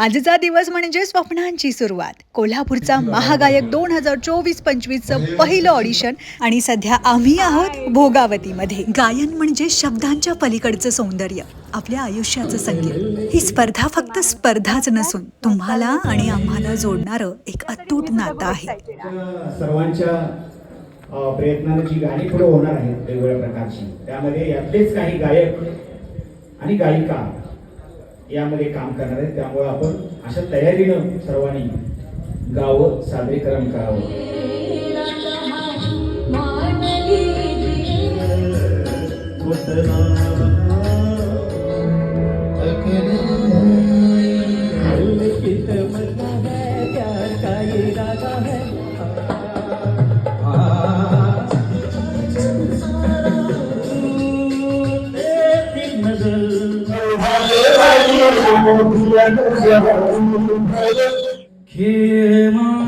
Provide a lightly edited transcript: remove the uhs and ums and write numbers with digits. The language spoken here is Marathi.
आजचा दिवस म्हणजे स्वप्नांची सुरुवात. कोल्हापूरचा महागायक 2024-25चं पहिलं ऑडिशन आणि सध्या आम्ही आहोत भोगावतीमध्ये. गायन म्हणजे शब्दांच्या पलीकडचं सौंदर्य, आपल्या आयुष्याचं संगीत. ही स्पर्धा फक्त स्पर्धाच नसून तुम्हाला आणि आम्हाला जोडणारं एक अतूट नातं आहे. सर्वांच्या प्रयत्नाने जी गाणी पुढे होणार आहेत वेगवेगळ्या प्रकारची, त्यामध्ये यातलेच काही गायक आणि गायिका यामध्ये काम करणार आहेत. त्यामुळे आपण अशा तयारीनं सर्वांनी गावं सादरीकरण करावं. Kim